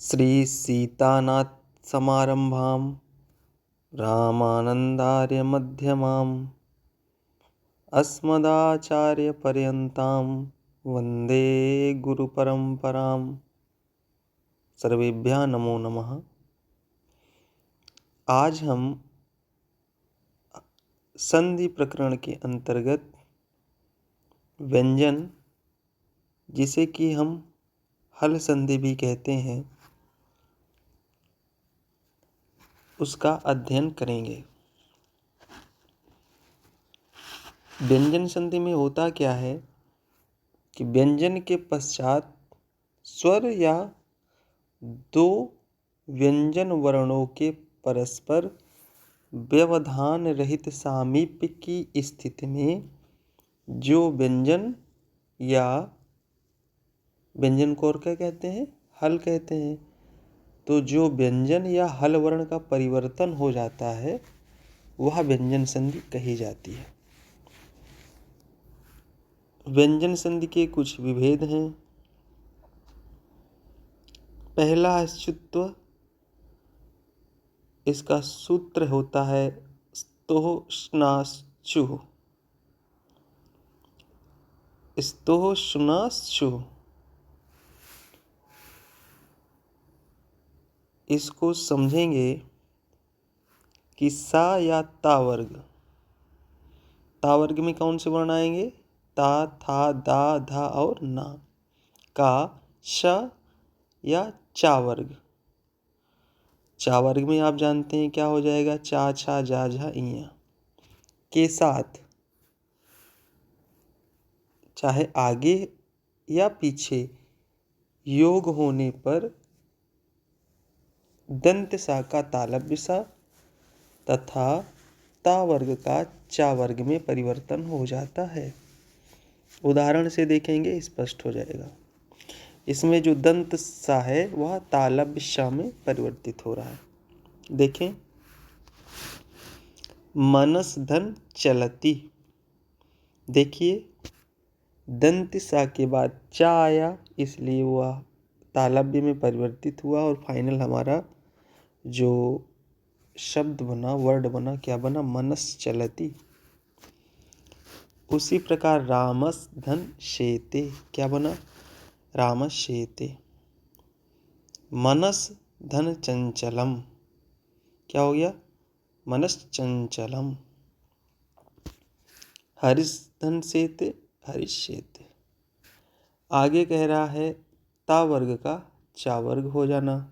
श्री सीतानाथ समारंभां रामानंदार्य मध्यमाम् अस्मदाचार्यपर्यन्तां वन्दे गुरुपरम्पराम्। सर्वेभ्यः नमो नमः। आज हम संधि प्रकरण के अंतर्गत व्यंजन, जिसे कि हम हल संधि भी कहते हैं, उसका अध्ययन करेंगे। व्यंजन संधि में होता क्या है कि व्यंजन के पश्चात स्वर या दो व्यंजन वर्णों के परस्पर व्यवधान रहित सामीप्य की स्थिति में जो व्यंजन या व्यंजन को और क्या कहते हैं, हल कहते हैं। तो जो व्यंजन या हल वर्ण का परिवर्तन हो जाता है वह व्यंजन संधि कही जाती है। व्यंजन संधि के कुछ विभेद हैं। पहला अच्युत्व, इसका सूत्र होता है स्तोष्णाश्चु। स्तोष्णाश्चु, इसको समझेंगे कि सा या ता वर्ग, ता वर्ग में कौन से वर्ण आएंगे? ता, था, दा, धा और ना। का, श या चा वर्ग। चा वर्ग में आप जानते हैं क्या हो जाएगा? चा, छा, जा, झा, इया के साथ चाहे आगे या पीछे योग होने पर दंत सा का तालव्य सा तथा ता वर्ग का चा वर्ग में परिवर्तन हो जाता है। उदाहरण से देखेंगे, स्पष्ट हो जाएगा। इसमें जो दंत सा है वह तालव्य सा में परिवर्तित हो रहा है। देखें, मनस धन चलती। देखिए, दंत सा के बाद चा आया, इसलिए वह तालव्य में परिवर्तित हुआ और फाइनल हमारा जो शब्द बना, वर्ड बना, क्या बना? मनस चलती। उसी प्रकार रामस धन शेते, क्या बना? रामस शेते। मनस धन चंचलम, क्या हो गया? मनस चंचलम। हरिस धन शेते, हरिष्येते। आगे कह रहा है ता वर्ग का चा वर्ग हो जाना।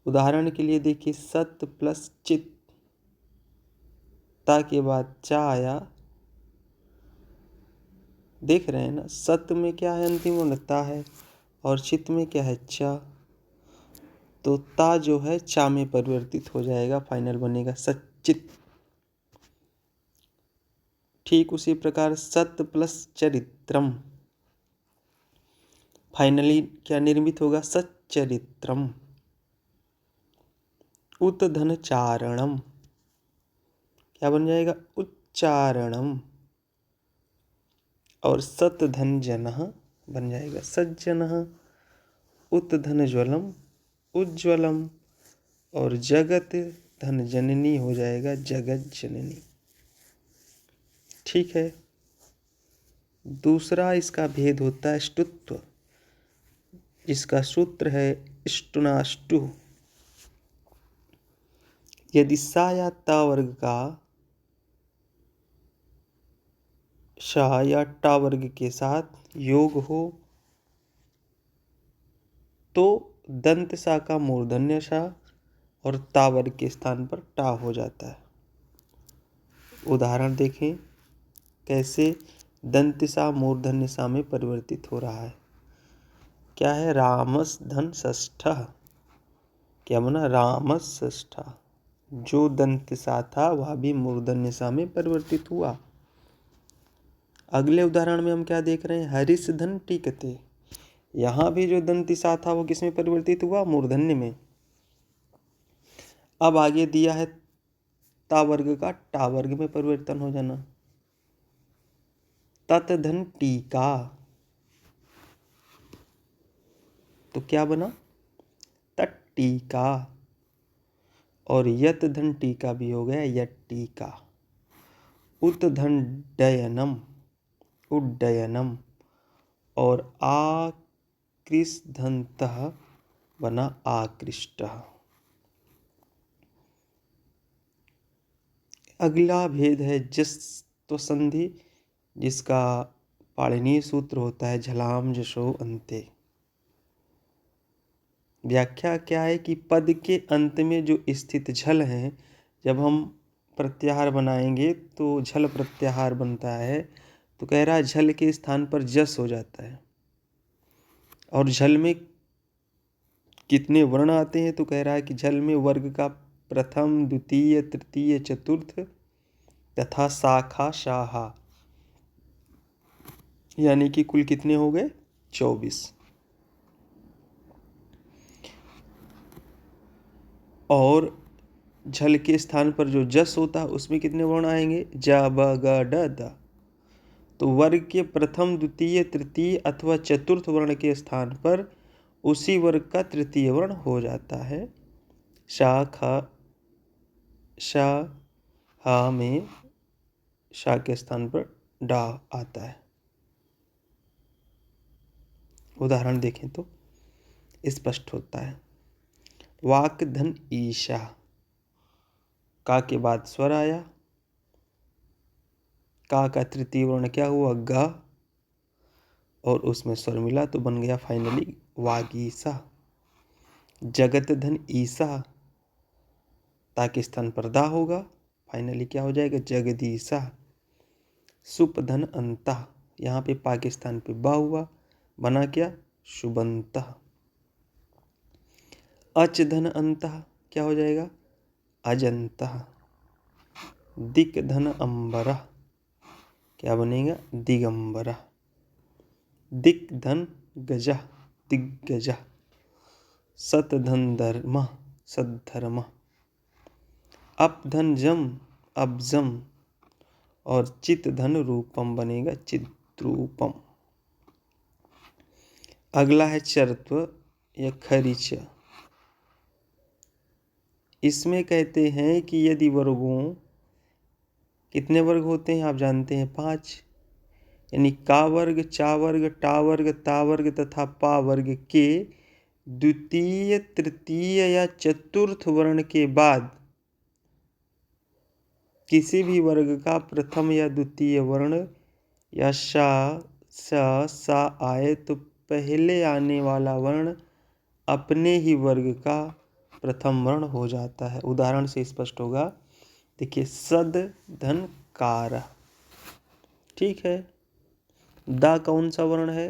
उदाहरण के लिए देखिए, सत प्लस चित, ता के बाद चा आया। देख रहे हैं ना, सत में क्या है? अंतिम वर्ण ता है और चित में क्या है? चा। तो ता जो है चा में परिवर्तित हो जाएगा, फाइनल बनेगा सच्चित। ठीक उसी प्रकार सत प्लस चरित्रम, फाइनली क्या निर्मित होगा? सच्चरित्रम। उत धन चारणम, क्या बन जाएगा? उच्चारणम। और सत धन जनः बन जाएगा सज्जनः। उत धन ज्वलम, उज्ज्वलम। और जगत धन जननी हो जाएगा जगत जननी। ठीक है। दूसरा इसका भेद होता है ष्टुत्व, जिसका सूत्र है ष्टुनाष्टु। यदि सा या ता वर्ग का शा या टा वर्ग के साथ योग हो तो दंत सा का मूर्धन्य सा और ता वर्ग के स्थान पर टा हो जाता है। उदाहरण देखें कैसे दंत सा मूर्धन्य सा में परिवर्तित हो रहा है। क्या है? रामस धन षष्ठः, क्या बना? रामस षष्ठः। जो दंत सा था वह भी मूर्धन्य सा में परिवर्तित हुआ। अगले उदाहरण में हम क्या देख रहे हैं? हरिस धन टीकते। यहां भी जो दंती सा था वो किस में परिवर्तित हुआ? मूर्धन्य में। अब आगे दिया है ता वर्ग का टा वर्ग में परिवर्तन हो जाना। तत धन टीका, तो क्या बना? टीका, और यत धन टीका भी हो गया यट टीका। उत धन डयनम, उड्डयनम, और आकृष्धन्तः बना आकृष्टः। अगला भेद है जस्तो संधि, जिसका पाणिनीय सूत्र होता है झलाम जशो अंते। व्याख्या क्या है कि पद के अंत में जो स्थित झल है, जब हम प्रत्याहार बनाएंगे तो झल प्रत्याहार बनता है। तो कह रहा है झल के स्थान पर जस हो जाता है। और झल में कितने वर्ण आते हैं, तो कह रहा है कि झल में वर्ग का प्रथम, द्वितीय, तृतीय, चतुर्थ तथा शाखा शाहा, यानी कि कुल कितने हो गए 24। और झल के स्थान पर जो जस होता है उसमें कितने वर्ण आएंगे, ज ब ग ड द। तो वर्ग के प्रथम, द्वितीय, तृतीय अथवा चतुर्थ वर्ण के स्थान पर उसी वर्ग का तृतीय वर्ण हो जाता है। शाखा, शा हा में शा के स्थान पर डा आता है। उदाहरण देखें तो स्पष्ट होता है। वाक धन ईशा, का के बाद स्वर आया, का तृतीय वर्ण क्या हुआ ग, और उसमें स्वर मिला तो बन गया फाइनली वागीसा। जगत धन ईसा, ता के स्थान पर दा होगा, फाइनली क्या हो जाएगा जगदीसा। सुप धन अंता, यहाँ पे पाकिस्तान पे बा हुआ, बना क्या शुबंता। अच धन अंता क्या हो जाएगा अजंता। दिक धन अंबरा क्या बनेगा दिगंबरा। दिक धन गजा दिग्गजा। सत धन धर्म सद्धर्म। अप धन जम अबजम, और चित धन रूपम बनेगा चिद्रूपम। अगला है चरत्व या खरिच। इसमें कहते हैं कि यदि वर्गों, कितने वर्ग होते हैं आप जानते हैं 5, यानी का वर्ग, चा वर्ग, टा वर्ग, ता वर्ग तथा पा वर्ग के द्वितीय, तृतीय या चतुर्थ वर्ण के बाद किसी भी वर्ग का प्रथम या द्वितीय वर्ण या शा, सा आए तो पहले आने वाला वर्ण अपने ही वर्ग का प्रथम वर्ण हो जाता है। उदाहरण से स्पष्ट होगा। देखिए सद धन कार, ठीक है। दा कौन सा वर्ण है,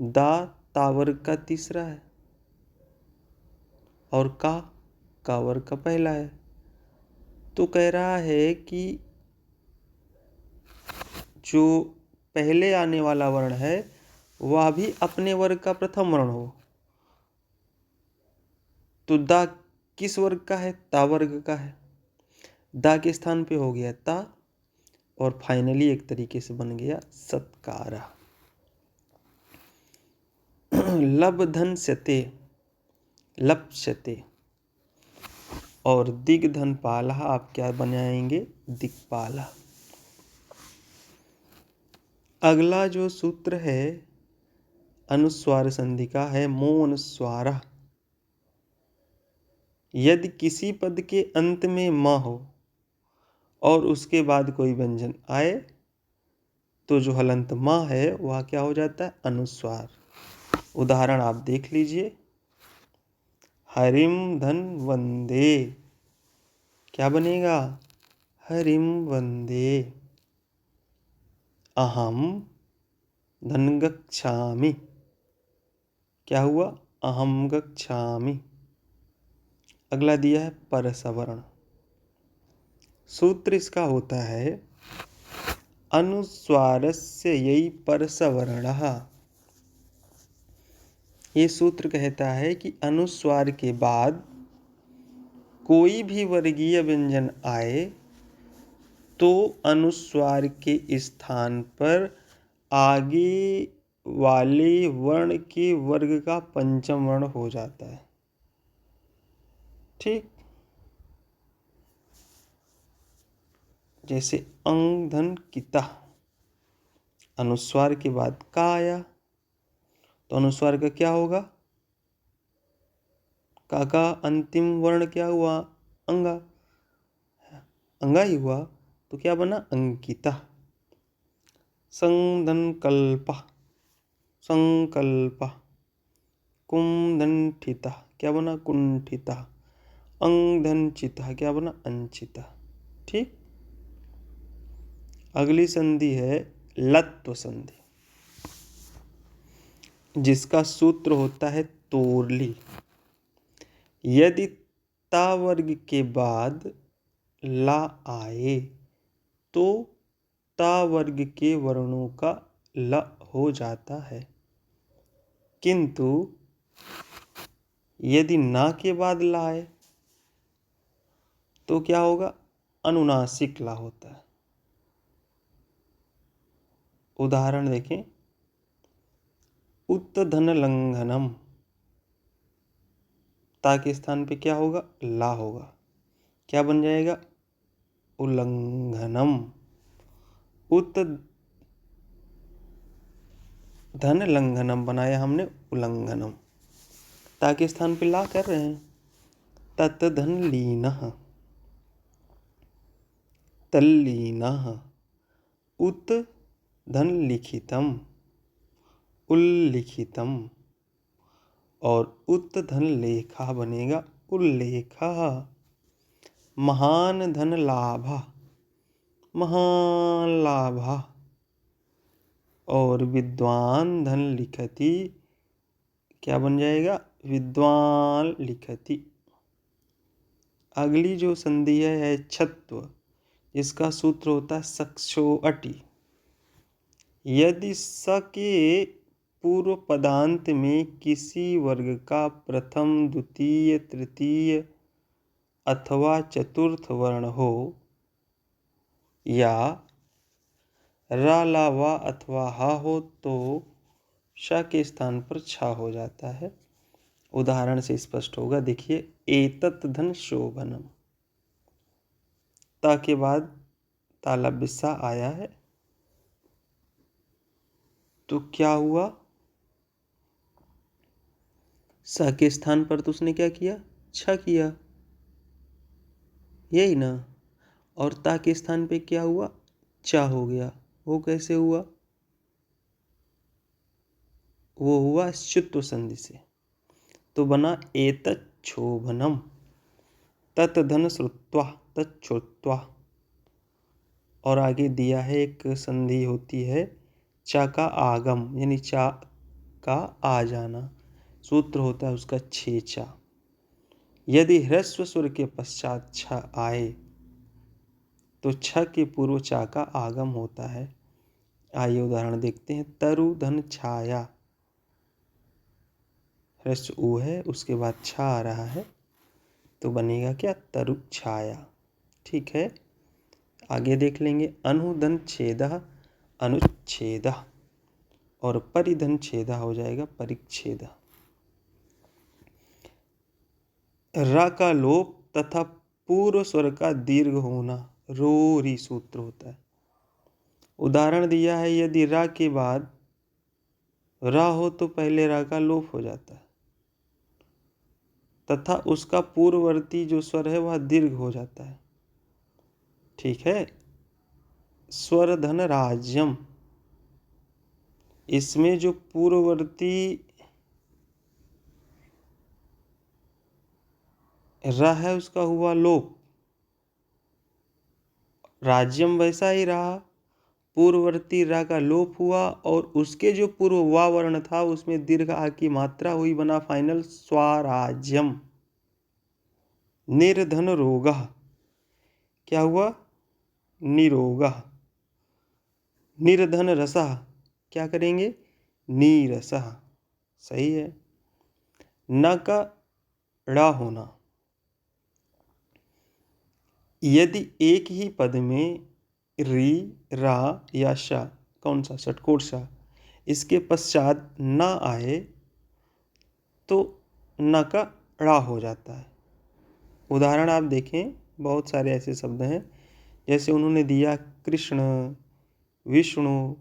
दा ता वर्ग का तीसरा है, और का वर्ग का पहला है। तो कह रहा है कि जो पहले आने वाला वर्ण है वह भी अपने वर्ग का प्रथम वर्ण हो। तो दा किस वर्ग का है, ता वर्ग का है। दा के स्थान पे हो गया ता, और फाइनली एक तरीके से बन गया सत्कारा। लब धन सते लपस्यते, और दिग धन पाला आप क्या बनाएंगे दिक्पाला। अगला जो सूत्र है अनुस्वार संधि का है मो अनुस्वारा। यदि किसी पद के अंत में म हो और उसके बाद कोई व्यंजन आए तो जो हलंत म है वह क्या हो जाता है अनुस्वार। उदाहरण आप देख लीजिए। हरिम धन वंदे, क्या बनेगा हरिम वंदे। अहम धन गच्छामि, क्या हुआ अहम गच्छामि। अगला दिया है परसवर्ण। सूत्र इसका होता है अनुस्वारस्य यही परसवर्णः। ये सूत्र कहता है कि अनुस्वार के बाद कोई भी वर्गीय व्यंजन आए तो अनुस्वार के स्थान पर आगे वाले वर्ण के वर्ग का पंचम वर्ण हो जाता है। ठीक। जैसे अंग धन किता, अनुस्वार के बाद का आया तो अनुस्वार का क्या होगा? का अंतिम वर्ण क्या हुआ? अंगा, अंगा ही हुआ तो क्या बना? अंकिता। संधन कल्पा, संकल्पा। कुंदंठिता क्या बना? कुंठिता। अंगधनचिता क्या बना? अंचिता। ठीक। अगली संधि है लत्व संधि, जिसका सूत्र होता है तोरली। यदि ता वर्ग के बाद ला आए तो ता वर्ग के वर्णों का ल हो जाता है, किंतु यदि ना के बाद ला आए तो क्या होगा? अनुनासिक ला होता है। उदाहरण देखें, उत्तधन लंघनम, ता के स्थान पे क्या होगा? ला होगा, क्या बन जाएगा? उल्लंघनम। उत धन लंघनम बनाया हमने उल्लंघनम, ता के स्थान पे ला कर रहे हैं। तत् धन लीनः, तल्लीनः। उत धन लिखितम, उल्लिखितम। और उत धन लेखा बनेगा उल्लेखा। महान धन लाभा, महान लाभा। और विद्वान धन लिखति क्या बन जाएगा? विद्वान लिखति। अगली जो संधि है छत्व, इसका सूत्र होता है सक्षो अटि। यदि स के पूर्व पदांत में किसी वर्ग का प्रथम, द्वितीय, तृतीय अथवा चतुर्थ वर्ण हो या रा, ला, वा अथवा हा हो तो श के स्थान पर छा हो जाता है। उदाहरण से स्पष्ट होगा। देखिए, एतत् धन शोभनम, ता के बाद ताला बिस्सा आया है तो क्या हुआ? स के स्थान पर तो उसने क्या किया? छ किया, यही ना। और ता के स्थान पे क्या हुआ? चा हो गया। वो कैसे हुआ? वो हुआ शुत्व संधि से, तो बना एतच्छोभनम। तत् धन श्रुत्वा, तच्छ्रुत्वा। और आगे दिया है एक संधि होती है चा का आगम, यानी चा का आ जाना। सूत्र होता है उसका छेचा। यदि ह्रस्व स्वर के पश्चात छ आए तो छ के पूर्व चा का आगम होता है। आइए उदाहरण देखते हैं। तरु धन छाया, ह्रस्व ऊ है, उसके बाद छा आ रहा है तो बनेगा क्या? तरु छाया। ठीक है, आगे देख लेंगे। अनुधन छेदः, अनुच्छेदः। और परिधन छेदा हो जाएगा परिच्छेद। रा का लोप तथा पूर्व स्वर का दीर्घ होना रोरी सूत्र होता है। उदाहरण दिया है, यदि रा के बाद रा हो तो पहले रा का लोप हो जाता है तथा उसका पूर्ववर्ती जो स्वर है वह दीर्घ हो जाता है। ठीक है। स्वर धन राज्यम, इसमें जो पूर्ववर्ती रा है उसका हुआ लोप। राज्यम वैसा ही रहा, पूर्ववर्ती रा का लोप हुआ और उसके जो पूर्व वा वर्ण था उसमें दीर्घ आ की मात्रा हुई, बना फाइनल स्वराज्यम। निर्धन रोगः, क्या हुआ? निरोगः। निर्धन रसः, क्या करेंगे? नीरसः। सही है। न का ड़ा होना, यदि एक ही पद में री, रा या शा, कौन सा? षटकोट शा, इसके पश्चात न आए तो न का ड़ा हो जाता है। उदाहरण आप देखें, बहुत सारे ऐसे शब्द हैं, जैसे उन्होंने दिया कृष्ण, विष्णु,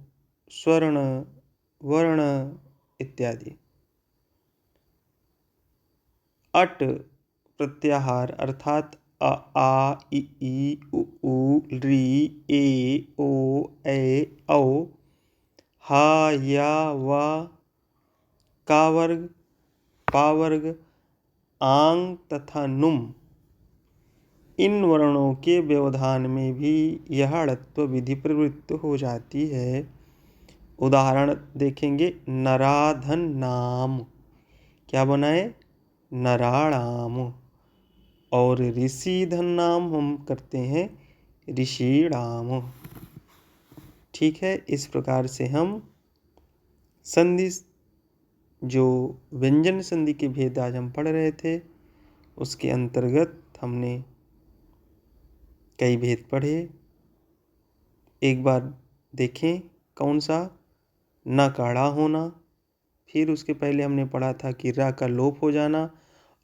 स्वर्ण, वर्ण इत्यादि। अट प्रत्याहार अर्थात अ, आ, इ, उ, ऋ, ए, ओ, ए, औ, हा, या, वा, का वर्ग, पा वर्ग, आंग तथा नुम, इन वर्णों के व्यवधान में भी यह णत्व विधि प्रवृत्त हो जाती है। उदाहरण देखेंगे, नराधन नाम, क्या बनाए? नराणाम। और ऋषि धन नाम हम करते हैं ऋषिणाम। ठीक है, इस प्रकार से हम संधि, जो व्यंजन संधि के भेद आज हम पढ़ रहे थे, उसके अंतर्गत हमने कई भेद पढ़े। एक बार देखें, कौन सा? न काढ़ा होना, फिर उसके पहले हमने पढ़ा था कि रा का लोप हो जाना,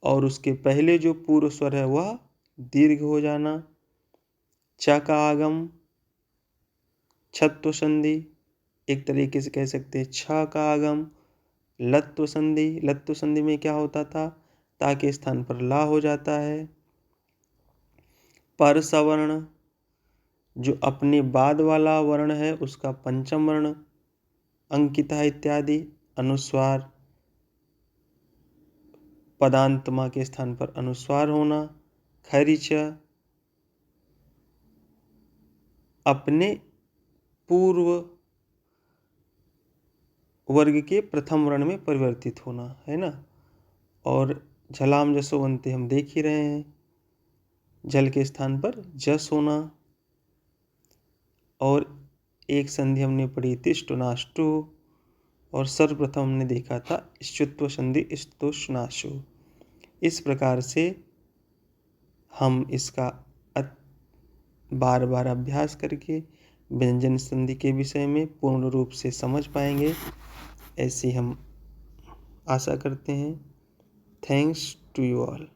और उसके पहले जो पूर्व स्वर है वह दीर्घ हो जाना। च का आगम, छत्व संधि, एक तरीके से कह सकते हैं छ का आगम, लत्व संधि। लत्व संधि में क्या होता था? ता के स्थान पर ला हो जाता है। पर सवर्ण, जो अपने बाद वाला वर्ण है उसका पंचम वर्ण अंकिता इत्यादि। अनुस्वार, पदांतमा के स्थान पर अनुस्वार होना। खरिच, अपने पूर्व वर्ग के प्रथम वर्ण में परिवर्तित होना, है ना। और झलाम जसोवंते हम देख ही रहे हैं, जल के स्थान पर जस होना। और एक संधि हमने पढ़ी थी ष्टुनाष्टु, और सर्वप्रथम हमने देखा था ष्टुत्व संधि स्तुष्णाशु। इस प्रकार से हम इसका बार बार अभ्यास करके व्यंजन संधि के विषय में पूर्ण रूप से समझ पाएंगे, ऐसी हम आशा करते हैं। Thanks to you all.